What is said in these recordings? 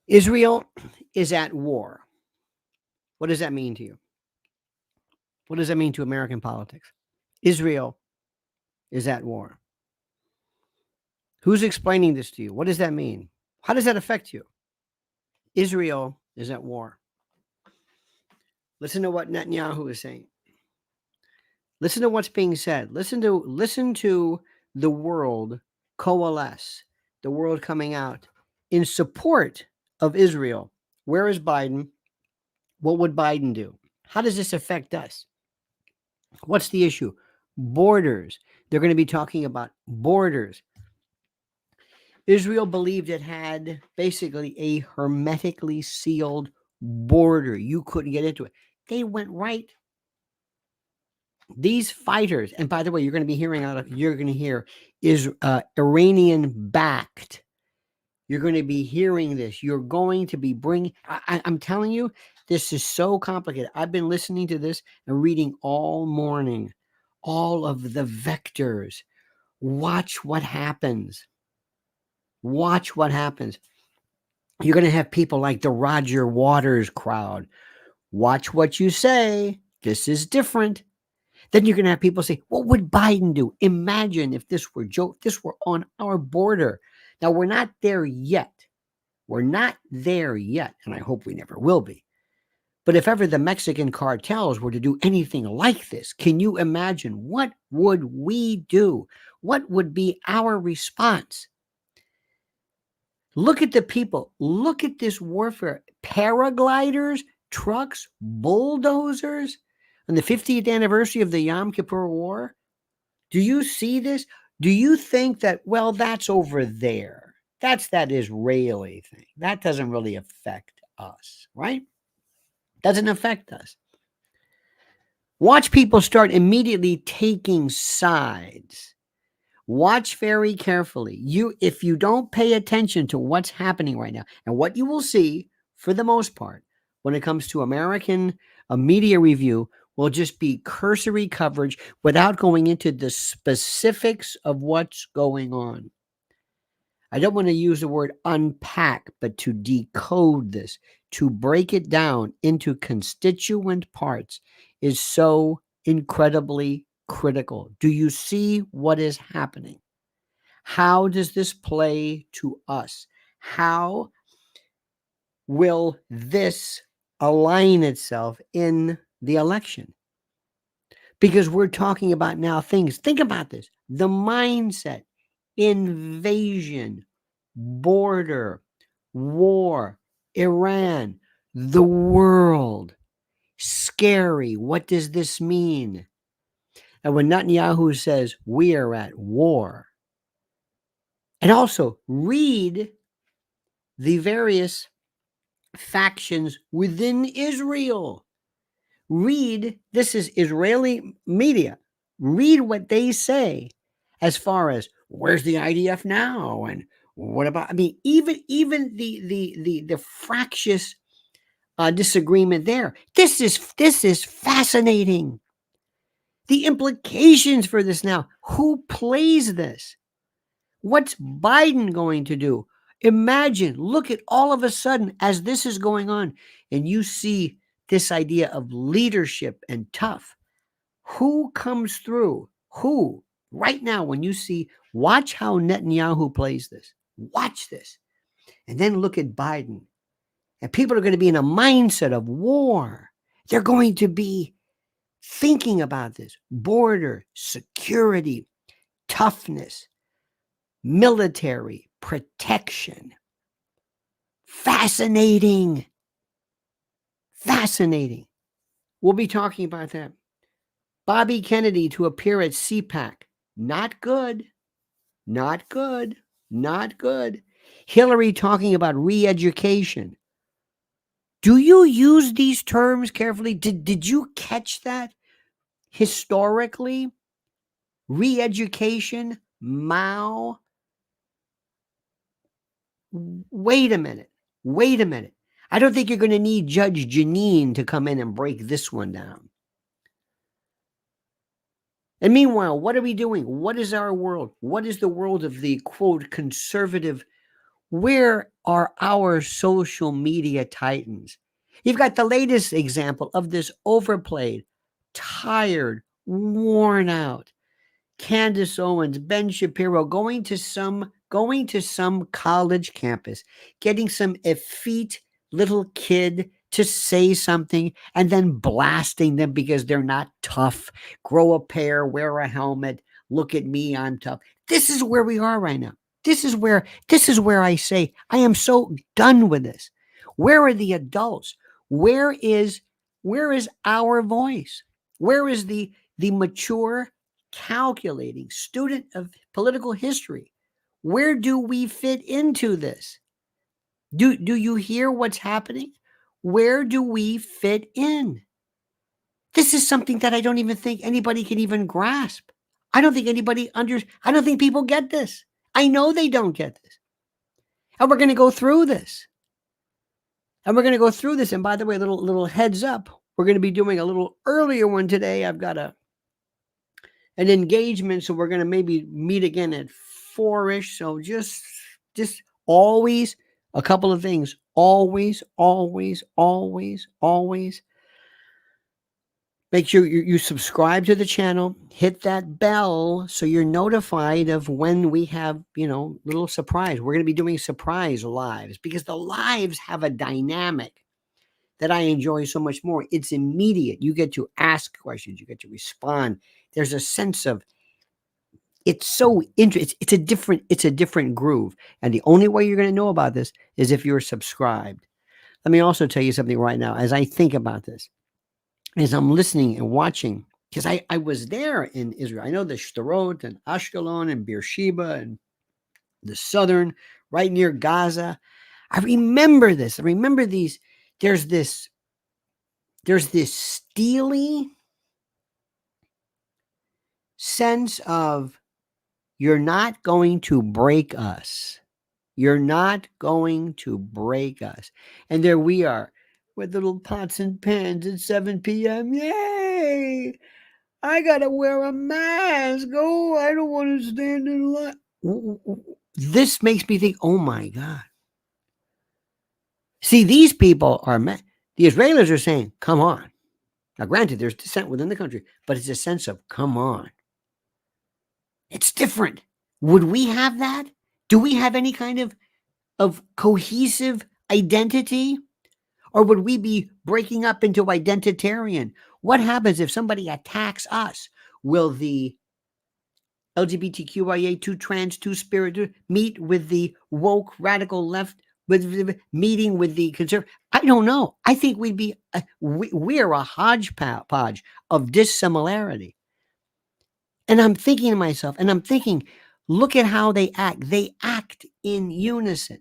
Israel is at war. What does that mean to you? What does that mean to American politics? Israel is at war. Who's explaining this to you? What does that mean? How does that affect you? Israel is at war. Listen to what Netanyahu is saying. Listen to what's being said. Listen to the world coalesce, the world coming out in support of Israel. Where is Biden? What would Biden do? How does this affect us? What's the issue? Borders. They're going to be talking about borders. Israel believed it had basically a hermetically sealed border. You couldn't get into it. They went right. These fighters, and by the way, you're going to hear is Iranian backed. You're going to be hearing this. You're going to be bringing. I'm telling you, this is so complicated. I've been listening to this and reading all morning, all of the vectors. Watch what happens. Watch what happens. You're going to have people like the Roger Waters crowd. Watch what you say. This is different. Then you're going to have people say, what would Biden do? Imagine if this were on our border. Now, we're not there yet. We're not there yet, and I hope we never will be. But if ever the Mexican cartels were to do anything like this, can you imagine what would we do? What would be our response? Look at the people. Look at this warfare. Paragliders, trucks, bulldozers. On the 50th anniversary of the Yom Kippur War, do you see this? Do you think that, well, that's over there? That's that Israeli thing. That doesn't really affect us, right? Doesn't affect us. Watch people start immediately taking sides. Watch very carefully. If you don't pay attention to what's happening right now, and what you will see, for the most part, when it comes to American media review, will just be cursory coverage without going into the specifics of what's going on. I don't want to use the word unpack, but to decode this, to break it down into constituent parts is so incredibly critical. Do you see what is happening? How does this play to us? How will this align itself in the election? Because we're talking about now things. Think about this. The mindset, invasion, border, war, Iran, the world. Scary. What does this mean? And when Netanyahu says we are at war, and also read the various factions within Israel. Read, this is Israeli media. Read what they say as far as where's the IDF now, and what about? I mean, even the fractious disagreement there. This is fascinating. The implications for this now. Who plays this? What's Biden going to do? Imagine, look at all of a sudden as this is going on, and you see this idea of leadership and tough. Who comes through? Who? Right now, when you see, watch how Netanyahu plays this. Watch this. And then look at Biden. And people are going to be in a mindset of war. They're going to be thinking about this border, security, toughness, military protection. Fascinating. Fascinating. We'll be talking about that. Bobby Kennedy to appear at CPAC. Not good. Not good. Not good. Hillary talking about re-education. Do you use these terms carefully? Did you catch that? Historically, re-education, Mao. Wait a minute. Wait a minute. I don't think you're going to need Judge Janine to come in and break this one down. And meanwhile, what are we doing? What is our world? What is the world of the, quote, conservative Where are our social media titans? You've got the latest example of this overplayed, tired, worn out Candace Owens, Ben Shapiro going to some college campus, getting some effete little kid to say something and then blasting them because they're not tough. Grow a pair, wear a helmet, look at me, I'm tough. This is where we are right now. This is where I say I am so done with this. Where are the adults? Where is our voice? Where is the mature, calculating student of political history? Where do we fit into this? Do you hear what's happening? Where do we fit in? This is something that I don't even think anybody can even grasp. I don't think I don't think people get this. I know they don't get this. And we're going to go through this. And by the way, little heads up, we're going to be doing a little earlier one today. I've got an engagement, so we're going to maybe meet again at 4-ish. So just always a couple of things. Always make sure you subscribe to the channel, hit that bell so you're notified of when we have, little surprise. We're going to be doing surprise lives because the lives have a dynamic that I enjoy so much more. It's immediate. You get to ask questions, you get to respond. There's a sense of it's so interesting. It's a different groove. And the only way you're going to know about this is if you're subscribed. Let me also tell you something right now as I think about this, as I'm listening and watching, because I was there in Israel. I know the Shderot and Ashkelon and Beersheba and the southern, right near Gaza. I remember this. I remember these. There's this steely sense of you're not going to break us. You're not going to break us. And there we are with little pots and pans at 7 p.m. Yay! I got to wear a mask. Oh, I don't want to stand in line. This makes me think, oh my God. See, these people are, the Israelis are saying, come on. Now, granted, there's dissent within the country, but it's a sense of, come on. It's different. Would we have that? Do we have any kind of cohesive identity? Or would we be breaking up into identitarian? What happens if somebody attacks us? Will the LGBTQIA, two trans, two spirit meet with the woke radical left, meeting with the conservative? I don't know. I think we'd be, we're a hodgepodge of dissimilarity. And I'm thinking to myself, look at how they act. They act in unison.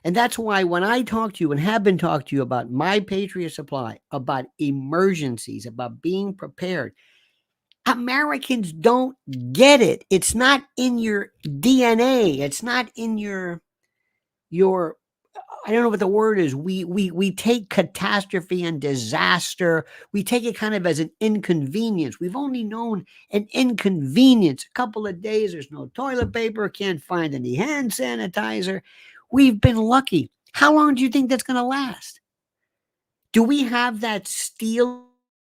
And that's why when I talk to you and have been talking to you about My Patriot Supply, about emergencies, about being prepared, Americans don't get it. It's not in your DNA. It's not in your I don't know what the word is. We take catastrophe and disaster. We take it kind of as an inconvenience. We've only known an inconvenience. A couple of days, there's no toilet paper, can't find any hand sanitizer. We've been lucky. How long do you think that's going to last? Do we have that steel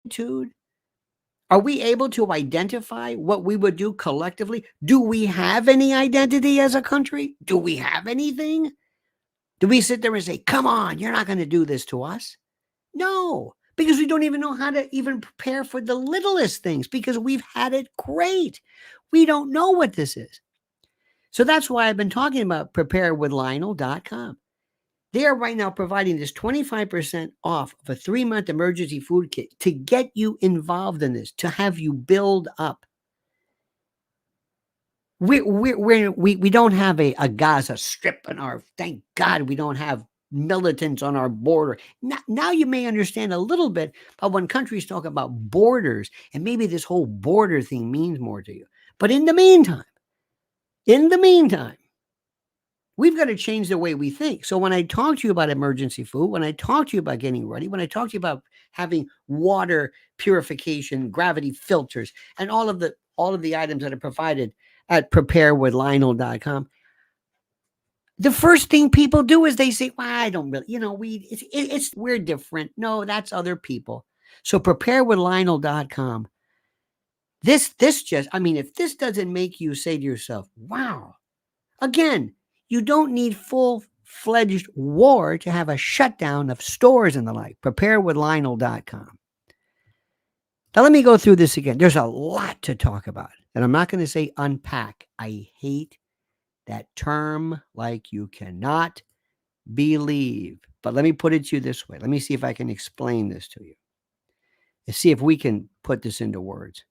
attitude? Are we able to identify what we would do collectively? Do we have any identity as a country? Do we have anything? Do we sit there and say, come on, you're not going to do this to us? No, because we don't even know how to even prepare for the littlest things because we've had it great. We don't know what this is. So that's why I've been talking about preparewithlionel.com. They are right now providing this 25% off of a 3-month emergency food kit to get you involved in this, to have you build up. We don't have a Gaza Strip in our, thank God we don't have militants on our border. Now you may understand a little bit about when countries talk about borders, and maybe this whole border thing means more to you. But in the meantime, we've got to change the way we think. So when I talk to you about emergency food, when I talk to you about getting ready, when I talk to you about having water purification, gravity filters, and all of the items that are provided at preparewithlionel.com, The first thing people do is they say, well, I don't really, we're different. No, that's other people. So preparewithlionel.com. This just, if this doesn't make you say to yourself, wow, again, you don't need full-fledged war to have a shutdown of stores and the like. Preparewithlionel.com. Now, let me go through this again. There's a lot to talk about, and I'm not going to say unpack. I hate that term like you cannot believe. But let me put it to you this way. Let me see if I can explain this to you. Let's see if we can put this into words.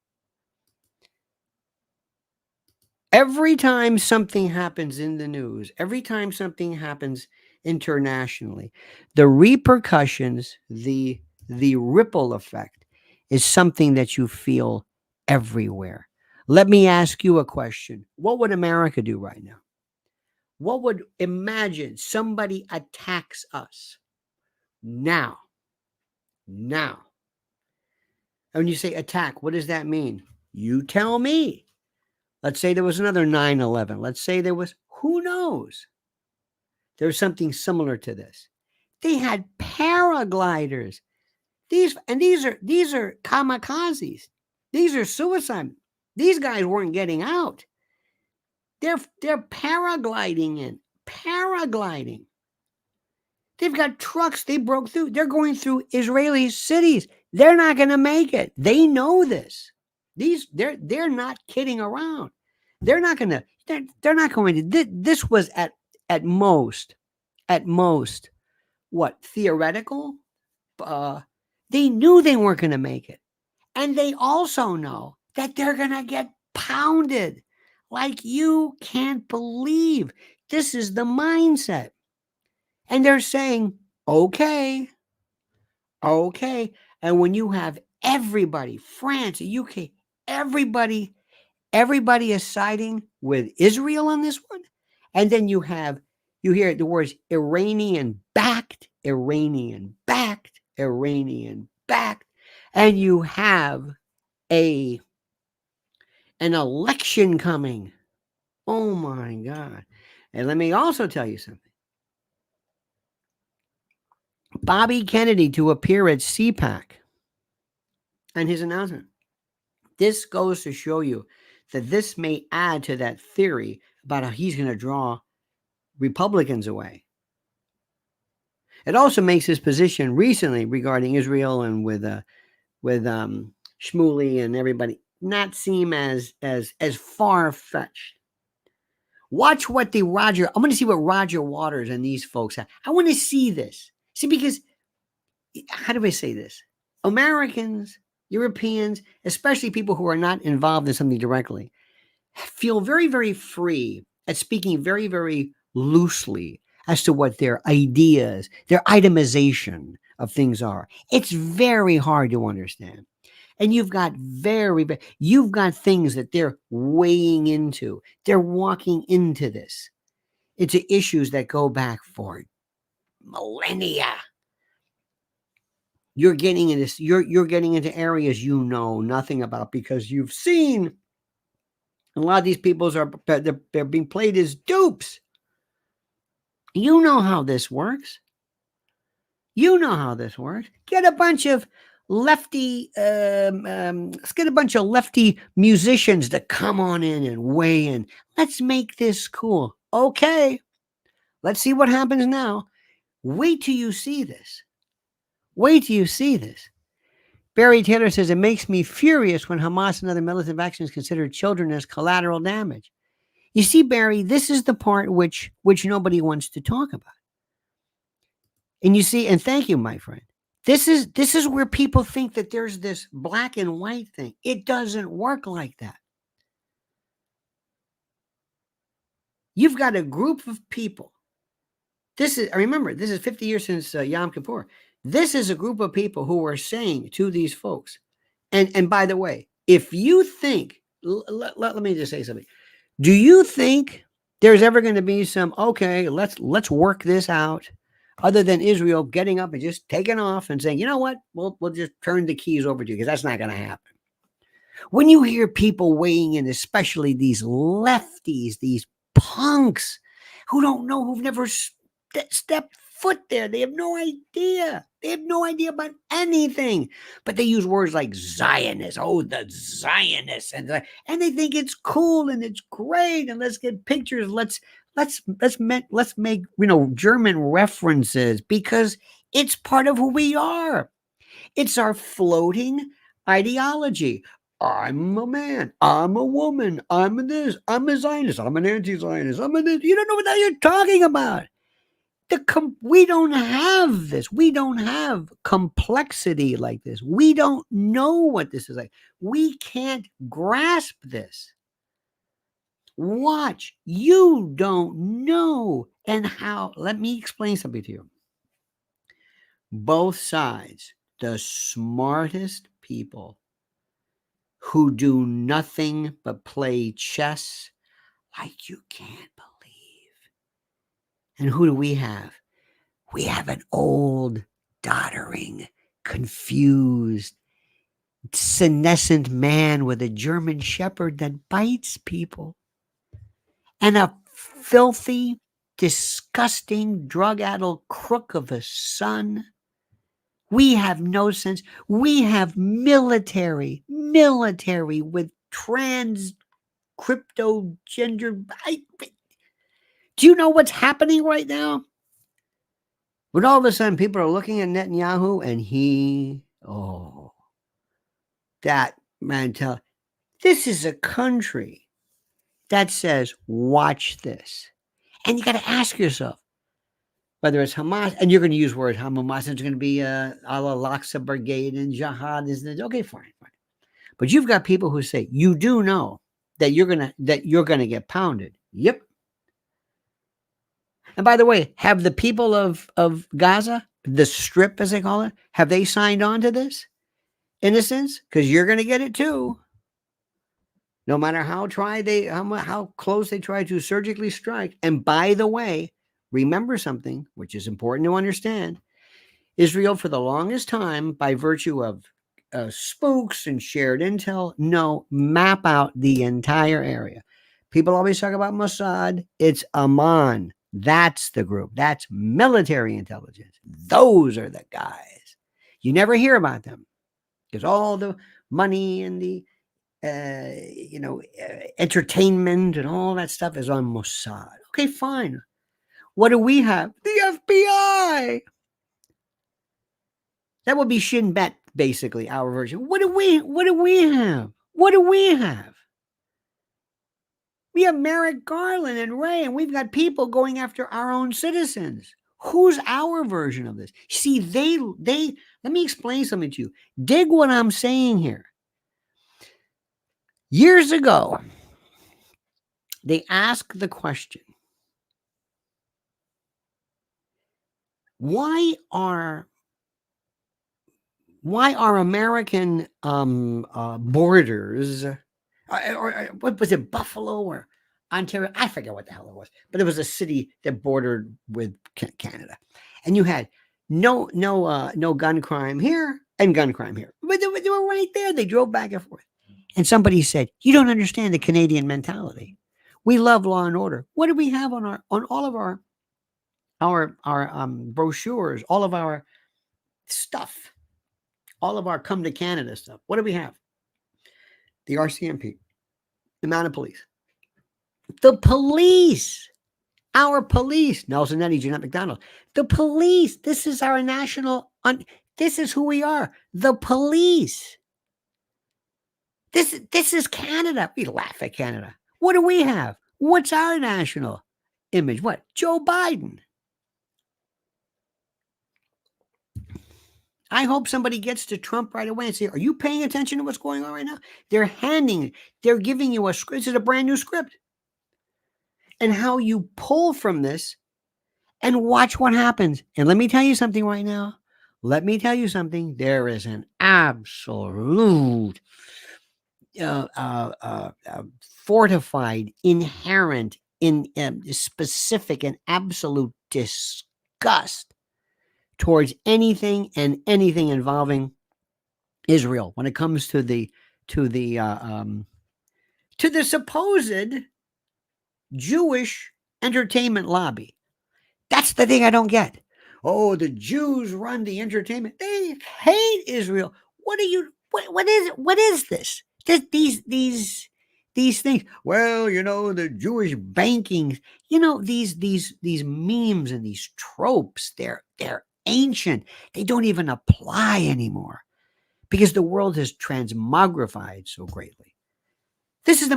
Every time something happens in the news, every time something happens internationally, the repercussions, the ripple effect is something that you feel everywhere. Let me ask you a question. What would America do right now? What would imagine somebody attacks us now? Now. And when you say attack, what does that mean? You tell me. Let's say there was another 9/11. Let's say there was, who knows? There's something similar to this. They had paragliders. These are kamikazes. These are suicide. These guys weren't getting out. They're paragliding in. Paragliding. They've got trucks. They broke through. They're going through Israeli cities. They're not going to make it. They know this. They're not kidding around. They're not going to. This was at most, what, theoretical? They knew they weren't going to make it. And they also know that they're going to get pounded like you can't believe. This is the mindset. And they're saying, okay. And when you have everybody, France, UK, everybody is siding with Israel on this one. And then you hear the words Iranian backed. And you have an election coming. Oh my God. And let me also tell you something. Bobby Kennedy to appear at CPAC and his announcement. This goes to show you that this may add to that theory about how he's going to draw Republicans away. It also makes his position recently regarding Israel and with Shmuley and everybody not seem as far-fetched. Watch what I'm going to see what Roger Waters and these folks have. I want to see this. See, because, how do I say this? Americans, Europeans, especially people who are not involved in something directly, feel very, very free at speaking very, very loosely as to what their ideas, their itemization of things are. It's very hard to understand. And you've got things that they're weighing into. They're walking into this. It's issues that go back for millennia. You're getting into areas you know nothing about because you've seen a lot of these people they're being played as dupes. You know how this works. Get a bunch of lefty musicians to come on in and weigh in. Let's make this cool. Okay. Let's see what happens now. Wait till you see this. Barry Taylor says, it makes me furious when Hamas and other militant factions consider children as collateral damage. You see, Barry, this is the part which nobody wants to talk about. And you see, and thank you, my friend. This is where people think that there's this black and white thing. It doesn't work like that. You've got a group of people. Remember, this is 50 years since Yom Kippur. This is a group of people who are saying to these folks, and by the way, if you think, let me just say something. Do you think there's ever going to be some, okay, let's work this out, other than Israel getting up and just taking off and saying, you know what, we'll just turn the keys over to you, because that's not going to happen. When you hear people weighing in, especially these lefties, these punks, who don't know, who've never stepped foot there. They have no idea. They have no idea about anything. But they use words like Zionist. Oh, the Zionists, and they think it's cool and it's great. And let's get pictures. Let's make German references, because it's part of who we are. It's our floating ideology. I'm a man. I'm a woman. I'm a this. I'm a Zionist. I'm an anti-Zionist. I'm a this. You don't know what the hell you're talking about. We don't have this. We don't have complexity like this. We don't know what this is like. We can't grasp this. Watch. You don't know. And how? Let me explain something to you. Both sides, the smartest people who do nothing but play chess like you can't believe. And who do we have? We have an old, doddering, confused, senescent man with a German shepherd that bites people, and a filthy, disgusting, drug-addled crook of a son. We have no sense. We have military with trans crypto gender. Do you know what's happening right now? But all of a sudden, people are looking at Netanyahu, and that man, this is a country that says, watch this. And you got to ask yourself, whether it's Hamas, and you're going to use word Hamas, it's going to be Al-Aqsa Brigade and Jihad, isn't it? Okay, fine. But you've got people who say, you do know that you're gonna get pounded. Yep. And by the way, have the people of Gaza, the Strip as they call it, have they signed on to this? In a sense, because you're going to get it too. No matter how close they try to surgically strike. And by the way, remember something which is important to understand. Israel, for the longest time, by virtue of spooks and shared intel, map out the entire area. People always talk about Mossad. It's Amman. That's the group. That's military intelligence. Those are the guys. You never hear about them because all the money and the entertainment and all that stuff is on Mossad. Okay, fine. What do we have? The FBI. That would be Shin Bet, basically, our version. What do we have? What do we have? We have Merrick Garland and Ray, and we've got people going after our own citizens. Who's our version of this? See, let me explain something to you. Dig what I'm saying here. Years ago, they asked the question, why are American borders, or what was it, Buffalo or Ontario? I forget what the hell it was, but it was a city that bordered with Canada, and you had no gun crime here and gun crime here, but they were right there. They drove back and forth, and somebody said, "You don't understand the Canadian mentality. We love law and order. What do we have on all of our brochures, all of our stuff?" All of our come to Canada stuff. What do we have? The RCMP, the Mounted Police, the police, our police, Nelson Eddy, Jeanette McDonald, the police. This is our national, this is who we are, the police. This is Canada. We laugh at Canada. What do we have? What's our national image? What? Joe Biden. I hope somebody gets to Trump right away and say, are you paying attention to what's going on right now? They're giving you a script. This is a brand new script. And how you pull from this and watch what happens. And let me tell you something right now. There is an absolute fortified, inherent, specific, and absolute disgust towards anything involving Israel when it comes to the supposed Jewish entertainment lobby. That's the thing I don't get. Oh, the Jews run the entertainment. They hate Israel. What are you? What is it? What is this? These things. Well, the Jewish banking. These memes and these tropes. They're ancient. They don't even apply anymore because the world has transmogrified so greatly. This is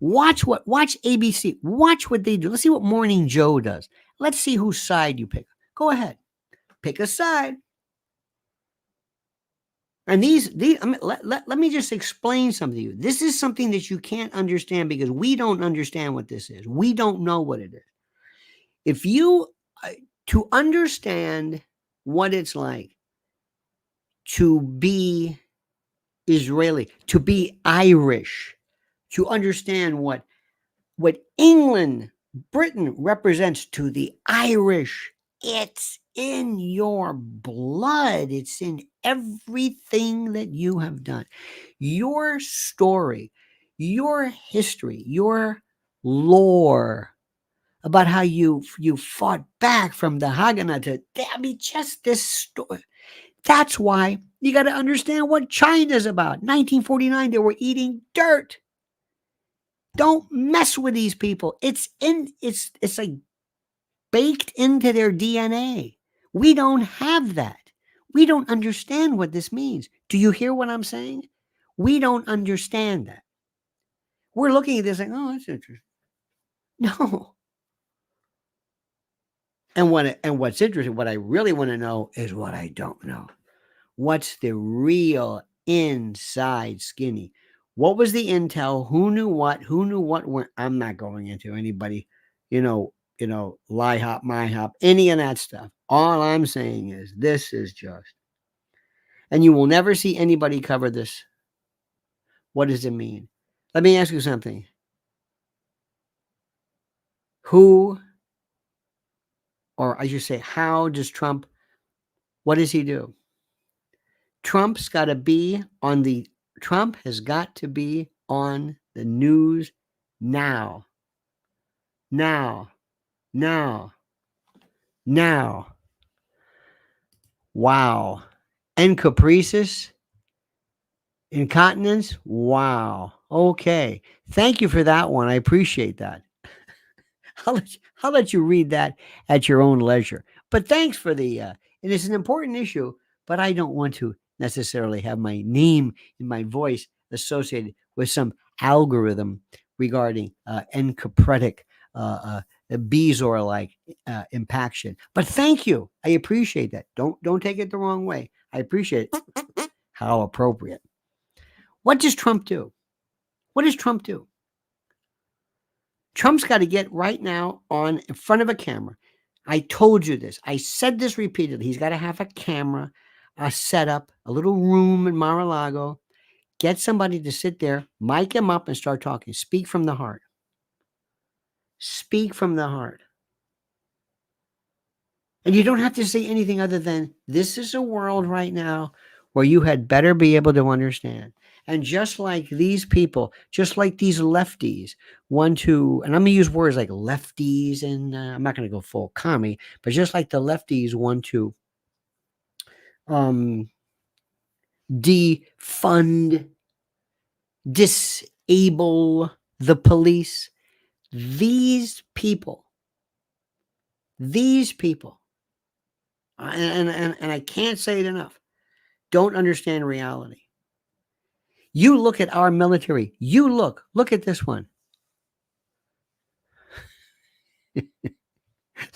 watch ABC, watch what they do. Let's see what Morning Joe does. Let's see whose side you pick. Go ahead, pick a side. And let me just explain something to you. This is something that you can't understand because we don't understand what this is. We don't know what it is. If you, to understand what it's like to be Israeli, to be Irish, to understand what England, Britain represents to the Irish, it's in your blood. It's in everything that you have done. Your story, your history, your lore about how you fought back from the Haganah to, just this story. That's why you got to understand what China's about. 1949, they were eating dirt. Don't mess with these people. It's like baked into their DNA. We don't have that. We don't understand what this means. Do you hear what I'm saying? We don't understand that. We're looking at this like, oh, that's interesting. No. And what's interesting, what I really want to know is what I don't know. What's the real inside skinny? What was the intel? Who knew what? Who knew what? I'm not going into anybody, lie hop, my hop, any of that stuff. All I'm saying is this is just, and you will never see anybody cover this. What does it mean? Let me ask you something. Who, or I should say, how does Trump, what does he do? Trump has got to be on the news now. Wow. And caprices, incontinence. Wow. Okay. Thank you for that one. I appreciate that. I'll let you read that at your own leisure. But thanks for and it's an important issue, but I don't want to necessarily have my name and my voice associated with some algorithm regarding encopretic Bezor-like impaction. But thank you. I appreciate that. Don't take it the wrong way. I appreciate it. How appropriate. What does Trump do? What does Trump do? Trump's got to get right now in front of a camera. I told you this. I said this repeatedly. He's got to have a camera, a setup, a little room in Mar-a-Lago. Get somebody to sit there, mic him up and start talking. Speak from the heart. Speak from the heart. And you don't have to say anything other than, this is a world right now where you had better be able to understand. And just like these people, just like these lefties want to, and I'm going to use words like lefties, and I'm not going to go full commie, but just like the lefties want to defund, disable the police, these people, and I can't say it enough, don't understand reality. You look at our military. You look at this one. Look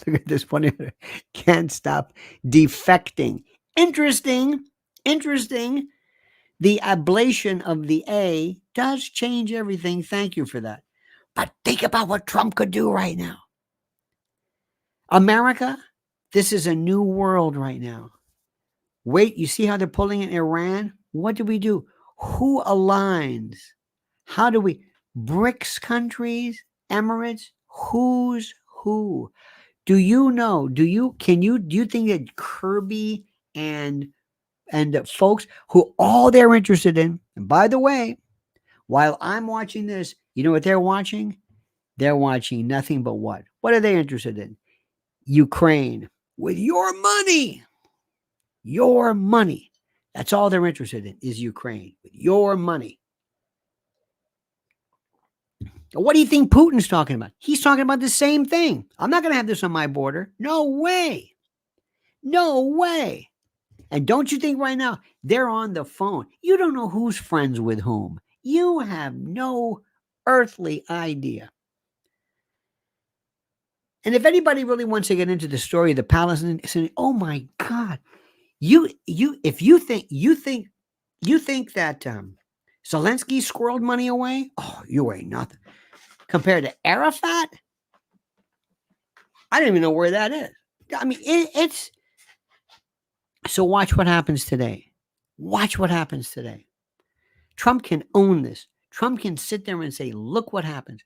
at this one. Can't stop defecting. Interesting. The ablation of the A does change everything. Thank you for that. But think about what Trump could do right now. America, this is a new world right now. Wait, you see how they're pulling in Iran? What do we do? Who aligns? How do we? BRICS countries, Emirates, who's who? Do you know? Do you think that Kirby and the folks who all they're interested in, and by the way, while I'm watching this, you know what they're watching? They're watching nothing but what? What are they interested in? Ukraine. With your money. Your money. That's all they're interested in is Ukraine. With your money. What do you think Putin's talking about? He's talking about the same thing. I'm not going to have this on my border. No way. No way. And don't you think right now they're on the phone? You don't know who's friends with whom. You have no earthly idea. And if anybody really wants to get into the story of the Palestinians, oh my God, if you think that Zelensky squirreled money away, oh, you ain't nothing compared to Arafat. I don't even know where that is. I mean, it's so. Watch what happens today. Watch what happens today. Trump can own this. Trump can sit there and say, "Look what happens."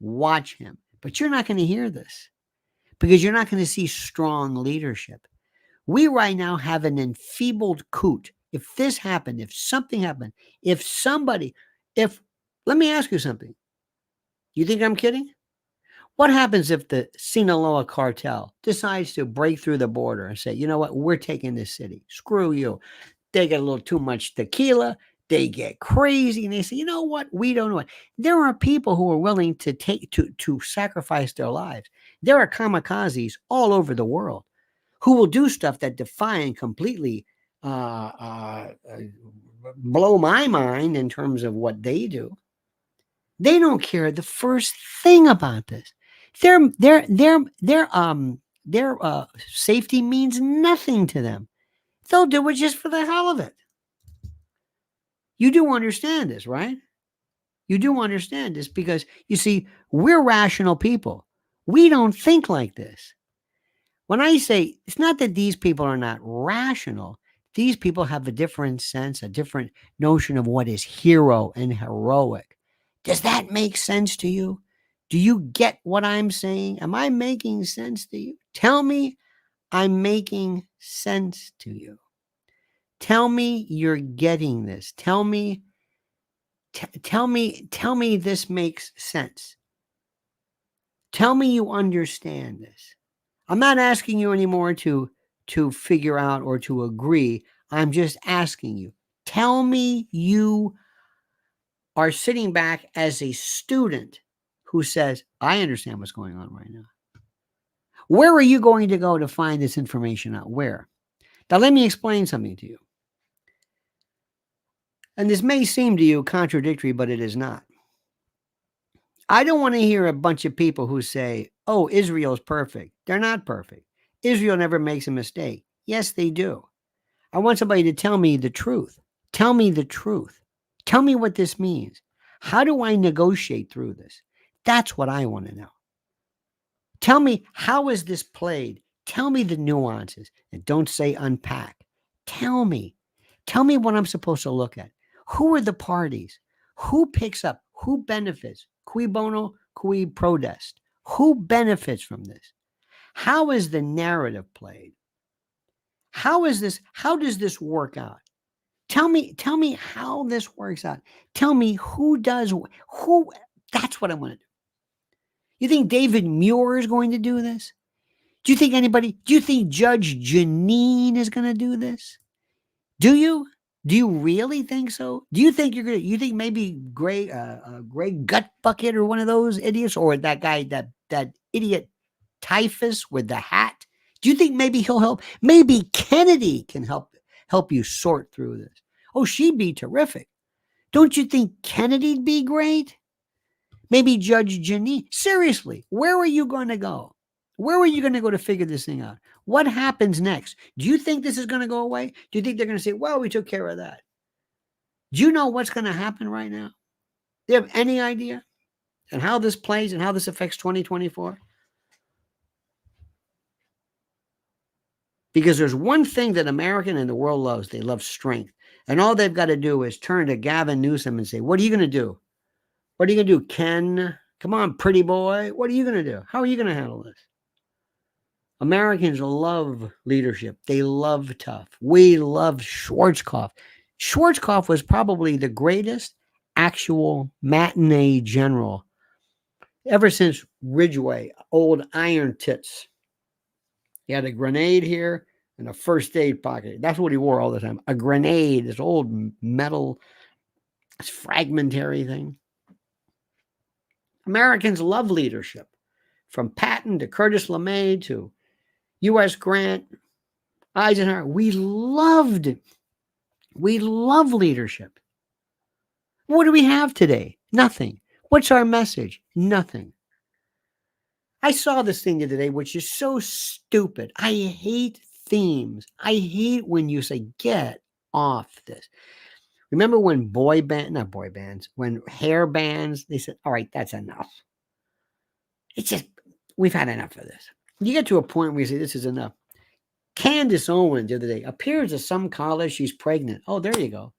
Watch him, but you're not going to hear this because you're not going to see strong leadership. We right now have an enfeebled coot. If this happened, if something happened, let me ask you something. You think I'm kidding? What happens if the Sinaloa cartel decides to break through the border and say, you know what, we're taking this city. Screw you. They get a little too much tequila. They get crazy and they say, you know what, we don't know it. There are people who are willing to sacrifice their lives. There are kamikazes all over the world who will do stuff that defy and completely blow my mind in terms of what they do. They don't care the first thing about this. Their safety means nothing to them. They'll do it just for the hell of it. You do understand this, right? You do understand this because, you see, we're rational people. We don't think like this. When I say, it's not that these people are not rational. These people have a different sense, a different notion of what is hero and heroic. Does that make sense to you? Do you get what I'm saying? Am I making sense to you? Tell me I'm making sense to you. Tell me you're getting this. Tell me this makes sense. Tell me you understand this. I'm not asking you anymore to figure out or to agree. I'm just asking you. Tell me you are sitting back as a student who says, I understand what's going on right now. Where are you going to go to find this information out? Where? Now, let me explain something to you. And this may seem to you contradictory, but it is not. I don't want to hear a bunch of people who say, oh, Israel's perfect. They're not perfect. Israel never makes a mistake. Yes, they do. I want somebody to tell me the truth. Tell me the truth. Tell me what this means. How do I negotiate through this? That's what I want to know. Tell me, how is this played? Tell me the nuances. And don't say unpack. Tell me. Tell me what I'm supposed to look at. Who are the parties? Who picks up? Who benefits? Cui bono, cui prodest. Who benefits from this? How is the narrative played? How does this work out? Tell me how this works out. Tell me who. That's what I want to do. You think David Muir is going to do this? Do you think Judge Janine is going to do this? Do you? Do you really think so? Do you think you think maybe Greg Gut Bucket or one of those idiots, or that guy, that idiot typhus with the hat? Do you think maybe he'll help? Maybe Kennedy can help you sort through this. Oh, she'd be terrific. Don't you think Kennedy'd be great? Maybe Judge Janine. Seriously, where are you going to go? Where are you going to go to figure this thing out? What happens next? Do you think this is going to go away? Do you think they're going to say, well, we took care of that? Do you know what's going to happen right now? Do you have any idea? And how this plays and how this affects 2024? Because there's one thing that American and the world loves. They love strength. And all they've got to do is turn to Gavin Newsom and say, what are you going to do? What are you going to do, Ken? Come on, pretty boy. What are you going to do? How are you going to handle this? Americans love leadership. They love tough. We love Schwarzkopf. Schwarzkopf was probably the greatest actual matinee general ever since Ridgway. old iron tits. He had a grenade here and a first aid pocket. That's what he wore all the time. A grenade, this old metal, this fragmentary thing. Americans love leadership. From Patton to Curtis LeMay to U.S. Grant, Eisenhower. We love leadership. What do we have today? Nothing. What's our message? Nothing. I saw this thing today, which is so stupid. I hate themes. I hate when you say, get off this. Remember when when hair bands, they said, all right, that's enough. It's just, we've had enough of this. You get to a point where you say, this is enough. Candace Owens the other day appears at some college. She's pregnant. Oh, there you go.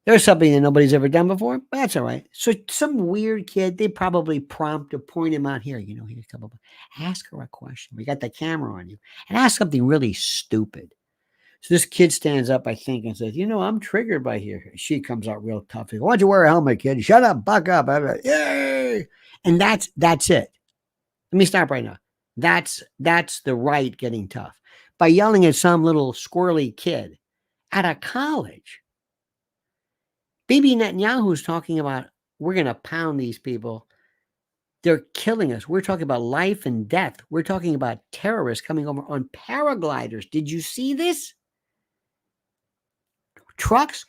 There's something that nobody's ever done before. But that's all right. So some weird kid, they probably prompt or point him out here. Here's a couple. Ask her a question. We got the camera on you. And ask something really stupid. So this kid stands up, I think, and says, I'm triggered by here. She comes out real tough. Why don't you wear a helmet, kid? Shut up, buck up. Yay! And that's it. Let me stop right now. That's the right getting tough. By yelling at some little squirrely kid at a college. Bibi Netanyahu's talking about, we're going to pound these people. They're killing us. We're talking about life and death. We're talking about terrorists coming over on paragliders. Did you see this? Trucks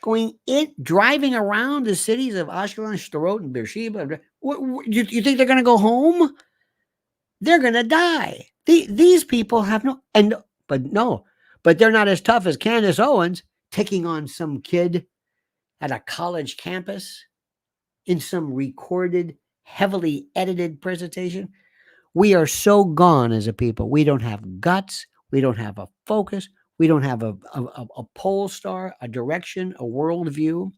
driving around the cities of Ashkelon, Sderot, and Beersheba. You think they're going to go home? They're going to die. These people have but they're not as tough as Candace Owens taking on some kid at a college campus in some recorded, heavily edited presentation. We are so gone as a people. We don't have guts. We don't have a focus. We don't have a pole star, a direction, a worldview.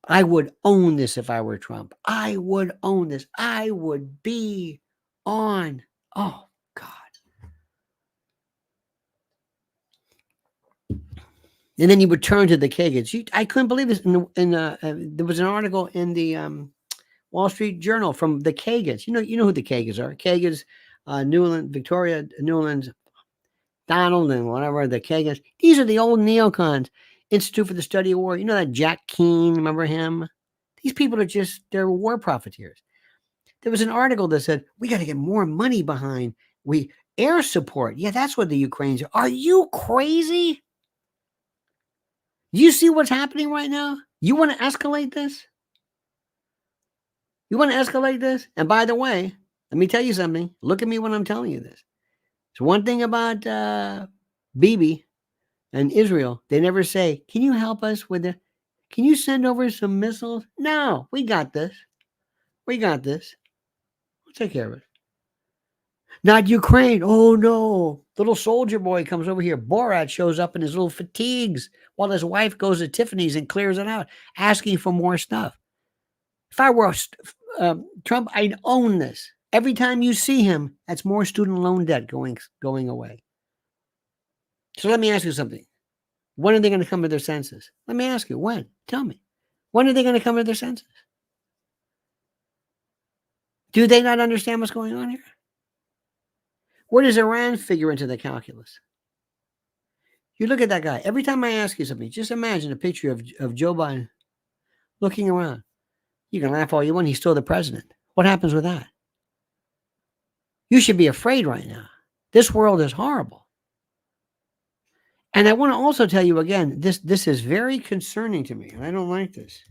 I would own this if I were Trump. I would own this. I would be on. Oh, God. And then you would turn to the Kagans. I couldn't believe this. There was an article in the Wall Street Journal from the Kagans. You know who the Kagans are. Kagans, Victoria Newlands, Donald, and whatever, the Kagans. These are the old neocons. Institute for the Study of War. You know that Jack Keane, remember him? These people they're war profiteers. There was an article that said, we got to get more money behind air support. Yeah, that's what the Ukrainians are. Are you crazy? You see what's happening right now? You want to escalate this? And by the way, let me tell you something. Look at me when I'm telling you this. So one thing about Bibi and Israel, they never say, can you help us can you send over some missiles? No, we got this. We'll take care of it. Not Ukraine. Oh, no. Little soldier boy comes over here. Borat shows up in his little fatigues while his wife goes to Tiffany's and clears it out, asking for more stuff. If I were Trump, I'd own this. Every time you see him, that's more student loan debt going away. So let me ask you something. When are they going to come to their senses? Let me ask you, when? Tell me. When are they going to come to their senses? Do they not understand what's going on here? Where does Iran figure into the calculus? You look at that guy. Every time I ask you something, just imagine a picture of Joe Biden looking around. You can laugh all you want. He's still the president. What happens with that? You should be afraid right now. This world is horrible. And I want to also tell you again, this is very concerning to me. And I don't like this.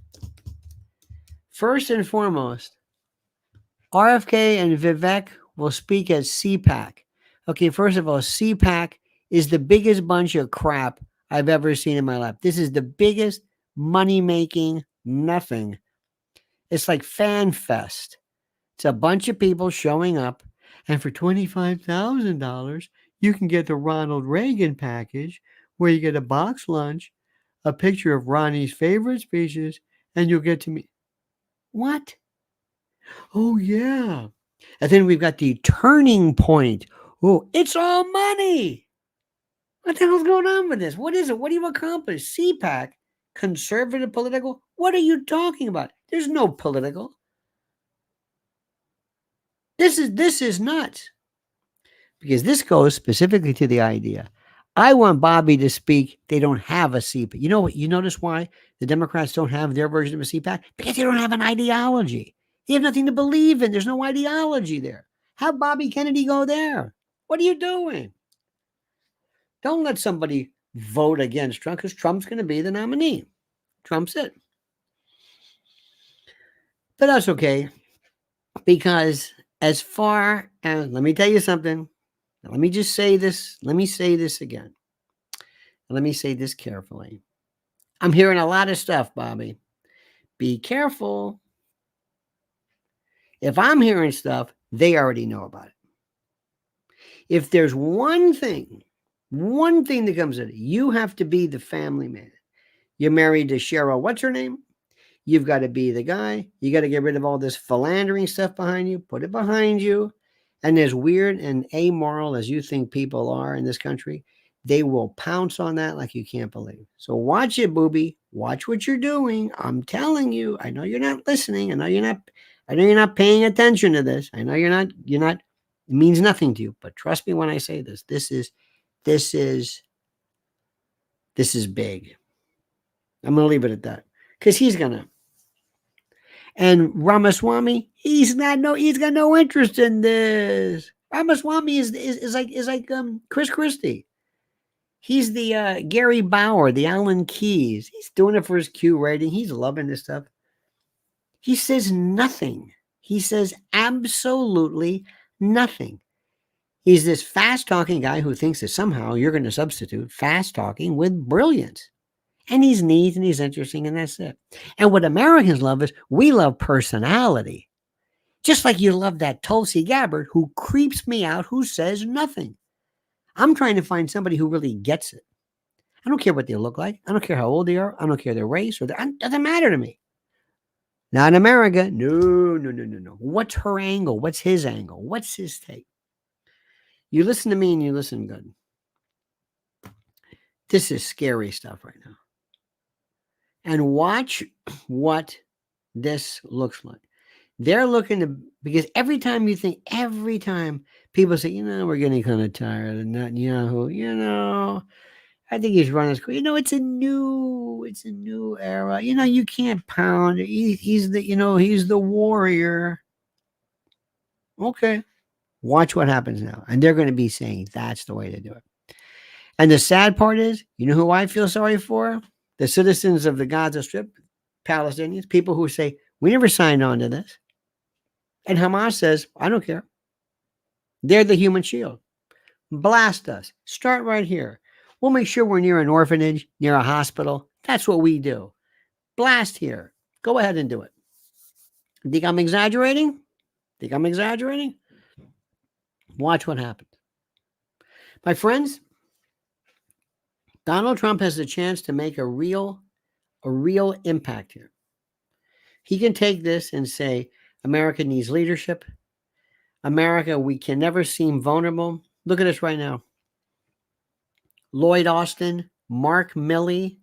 First and foremost, RFK and Vivek will speak at CPAC. Okay, first of all, CPAC is the biggest bunch of crap I've ever seen in my life. This is the biggest money-making nothing. It's like Fan Fest. It's a bunch of people showing up, and for $25,000, you can get the Ronald Reagan package, where you get a box lunch, a picture of Ronnie's favorite speeches, and you'll get to meet. What? Oh, yeah. And then we've got the turning point. Oh, it's all money. What the hell's going on with this? What is it? What do you accomplish? CPAC, conservative political? What are you talking about? There's no political. This is nuts. Because this goes specifically to the idea. I want Bobby to speak. They don't have a CPAC. You know what? You notice why the Democrats don't have their version of a CPAC? Because they don't have an ideology. They have nothing to believe in. There's no ideology there. Have Bobby Kennedy go there. What are you doing? Don't let somebody vote against Trump because Trump's going to be the nominee. Trump's it. But that's okay. Because as far as, let me tell you something. Now, let me just say this. Let me say this again. Let me say this carefully. I'm hearing a lot of stuff, Bobby. Be careful. If I'm hearing stuff, they already know about it. If there's one thing that comes in it, you have to be the family man. You're married to Cheryl, what's her name? You've got to be the guy. You got to get rid of all this philandering stuff behind you, put it behind you. And as weird and amoral as you think people are in this country, they will pounce on that like you can't believe. So watch it, booby. Watch what you're doing. I'm telling you. I know you're not listening. I know you're not paying attention to this. I know you're not, it means nothing to you. But trust me when I say this. This is big. I'm gonna leave it at that. Because he's gonna. And Ramaswamy, he's got no interest in this. Ramaswamy is like Chris Christie. He's the Gary Bauer, the Alan Keyes. He's doing it for his Q rating. He's loving this stuff. He says nothing. He says absolutely nothing. He's this fast-talking guy who thinks that somehow you're going to substitute fast-talking with brilliance. And he's neat and he's interesting, and that's it. And what Americans love is we love personality. Just like you love that Tulsi Gabbard who creeps me out, who says nothing. I'm trying to find somebody who really gets it. I don't care what they look like. I don't care how old they are. I don't care their race or it doesn't matter to me. Not in America. No. What's her angle? What's his angle? What's his take? You listen to me and you listen good. This is scary stuff right now. And watch what this looks like. They're looking to, because every time people say, we're getting kind of tired of Netanyahu, I think he's running school. It's a new era. You can't pound. He's the warrior. Okay. Watch what happens now. And they're going to be saying that's the way to do it. And the sad part is, who I feel sorry for? The citizens of the Gaza Strip, Palestinians, people who say, we never signed on to this. And Hamas says, I don't care. They're the human shield. Blast us. Start right here. We'll make sure we're near an orphanage, near a hospital. That's what we do. Blast here. Go ahead and do it. Think I'm exaggerating? Watch what happens. My friends, Donald Trump has the chance to make a real impact here. He can take this and say, America needs leadership. America, we can never seem vulnerable. Look at us right now. Lloyd Austin, Mark Milley.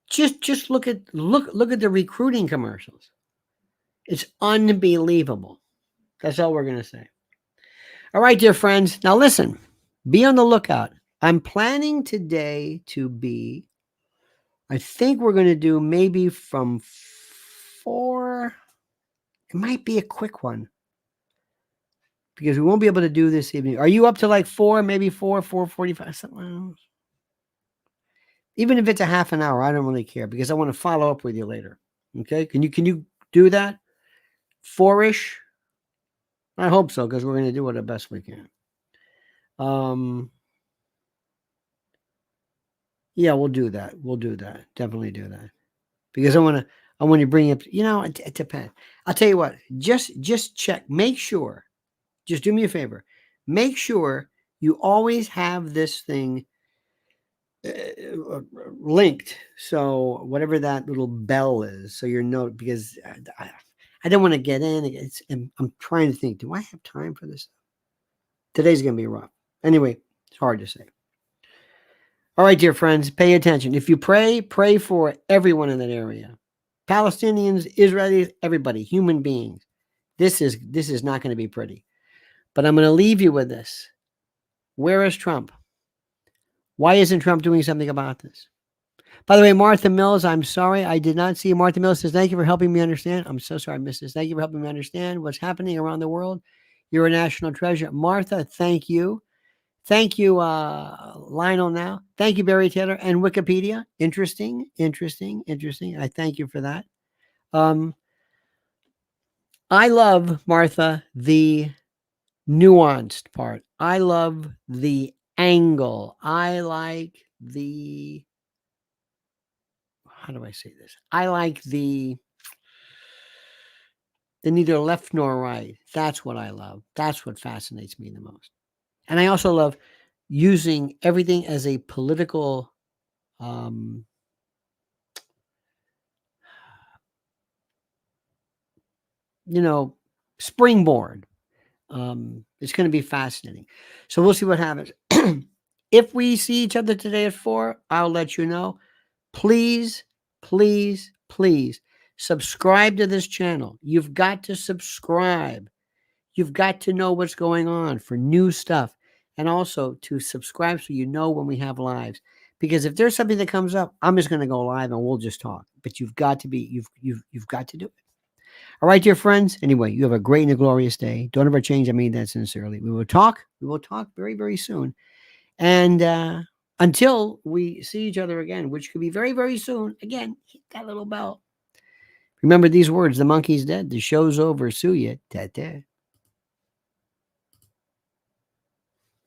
Just look at the recruiting commercials. It's unbelievable. That's all we're going to say. All right, dear friends. Now listen, be on the lookout. I'm planning today to be, I think we're going to do maybe from 4. It might be a quick one because we won't be able to do this evening. Are you up to like 4, maybe 4:45, something else? Even if it's a half an hour, I don't really care because I want to follow up with you later. Okay. Can you do that? 4-ish? I hope so, because we're going to do it the best we can. Yeah, we'll do that. Definitely do that. Because I want to bring up, it depends. I'll tell you what, just check, make sure, just do me a favor. Make sure you always have this thing linked. So whatever that little bell is, so your note, because I don't want to get in. I'm trying to think, do I have time for this? Today's going to be rough. Anyway, it's hard to say. All right, dear friends, pay attention. If you pray for everyone in that area. Palestinians, Israelis, everybody, human beings. This is not going to be pretty. But I'm going to leave you with this. Where is Trump? Why isn't Trump doing something about this? By the way, Martha Mills, I'm sorry I did not see you. Martha Mills says, thank you for helping me understand. I'm so sorry I missed this. Thank you for helping me understand what's happening around the world. You're a national treasure. Martha, thank you. Thank you, Lionel now. Thank you, Barry Taylor. And Wikipedia. Interesting. I thank you for that. I love, Martha, the nuanced part. I love the angle. I like the, how do I say this? I like the neither left nor right. That's what I love. That's what fascinates me the most. And I also love using everything as a political springboard. It's going to be fascinating. So we'll see what happens. If we see each other today at 4, I'll let you know. Please, please, please subscribe to this channel. You've got to subscribe. You've got to know what's going on for new stuff, and also to subscribe so you know when we have lives. Because if there's something that comes up, I'm just going to go live and we'll just talk. But you've got to do it. All right, dear friends. Anyway, you have a great and a glorious day. Don't ever change. I mean that sincerely. We will talk very, very soon. And until we see each other again, which could be very, very soon, again, hit that little bell. Remember these words: the monkey's dead. The show's over. Sue ya. Ta-ta.